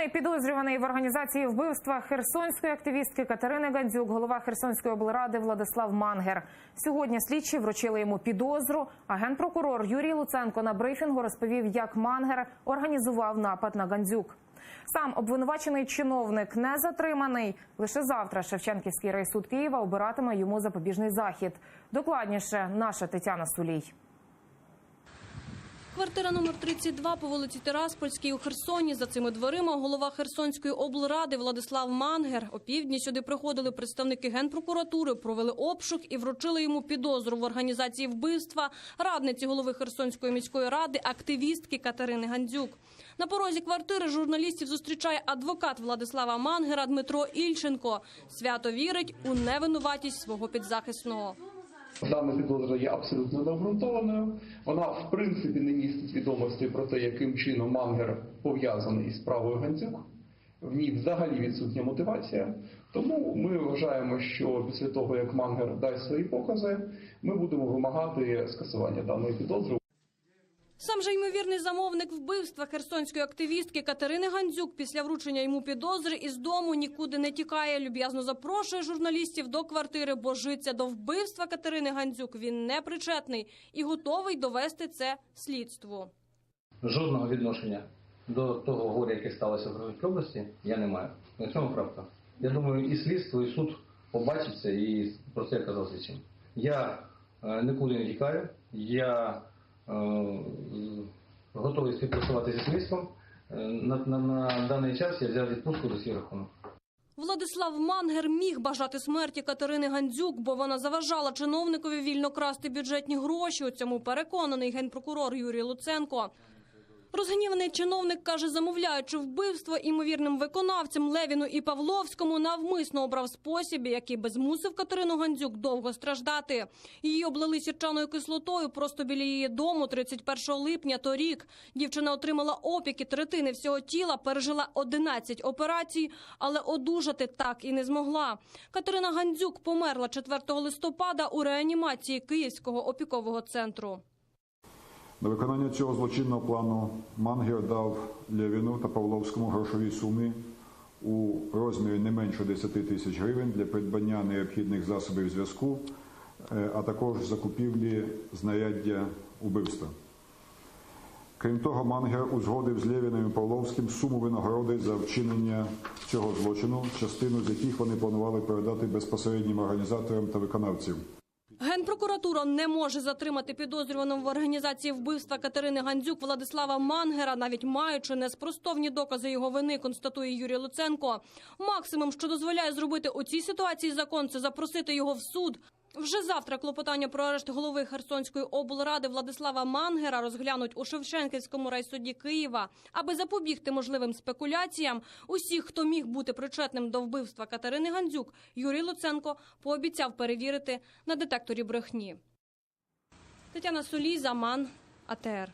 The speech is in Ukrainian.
Головний підозрюваний в організації вбивства херсонської активістки Катерини Гандзюк, голова Херсонської облради Владислав Мангер. Сьогодні слідчі вручили йому підозру, а генпрокурор Юрій Луценко на брифінгу розповів, як Мангер організував напад на Гандзюк. Сам обвинувачений чиновник не затриманий. Лише завтра Шевченківський райсуд Києва обиратиме йому запобіжний захід. Докладніше наша Тетяна Сулій. Квартира номер 32 по вулиці Тираспольській у Херсоні. За цими дверима голова Херсонської облради Владислав Мангер. Опівдні сюди приходили представники Генпрокуратури, провели обшук і вручили йому підозру в організації вбивства радниці голови Херсонської міської ради, активістки Катерини Гандзюк. На порозі квартири журналістів зустрічає адвокат Владислава Мангера Дмитро Ільченко. Свято вірить у невинуватість свого підзахисного. Дана підозра є абсолютно необґрунтованою. Вона, в принципі, не містить відомостей про те, яким чином Мангер пов'язаний із справою Гандзюк. В ній взагалі відсутня мотивація. Тому ми вважаємо, що після того, як Мангер дасть свої покази, ми будемо вимагати скасування даної підозри. Сам же ймовірний замовник вбивства херсонської активістки Катерини Гандзюк після вручення йому підозри із дому нікуди не тікає. Люб'язно запрошує журналістів до квартири, бо житься до вбивства Катерини Гандзюк він не причетний і готовий довести це слідству. Жодного відношення до того горя, яке сталося в Херсонській області, я не маю. На цьому правда. Я думаю, і слідство, і суд побачаться, і про це я казав слідчим. Я нікуди не тікаю, я готовий співпрацювати зі слідством. На даний час я взяв відпустку до свій рахунок. Владислав Мангер міг бажати смерті Катерини Гандзюк, бо вона заважала чиновникові вільно красти бюджетні гроші. У цьому переконаний генпрокурор Юрій Луценко. Розгніваний чиновник, каже, замовляючи вбивство імовірним виконавцям Левіну і Павловському, навмисно обрав спосіб, який би змусив Катерину Гандзюк довго страждати. Її облили сірчаною кислотою просто біля її дому 31 липня торік. Дівчина отримала опіки третини всього тіла, пережила 11 операцій, але одужати так і не змогла. Катерина Гандзюк померла 4 листопада у реанімації Київського опікового центру. На виконання цього злочинного плану Мангер дав Левіну та Павловському грошові суми у розмірі не менше 10 тисяч гривень для придбання необхідних засобів зв'язку, а також закупівлі знаряддя убивства. Крім того, Мангер узгодив з Левіним і Павловським суму винагороди за вчинення цього злочину, частину з яких вони планували передати безпосереднім організаторам та виконавцям. Генпрокуратура не може затримати підозрюваного в організації вбивства Катерини Гандзюк Владислава Мангера, навіть маючи неспростовні докази його вини, констатує Юрій Луценко. Максимум, що дозволяє зробити у цій ситуації закон, це запросити його в суд. Вже завтра клопотання про арешт голови Херсонської облради Владислава Мангера розглянуть у Шевченківському райсуді Києва. Аби запобігти можливим спекуляціям, усіх, хто міг бути причетним до вбивства Катерини Гандзюк, Юрій Луценко пообіцяв перевірити на детекторі брехні. Тетяна Сулій, Заман, АТР.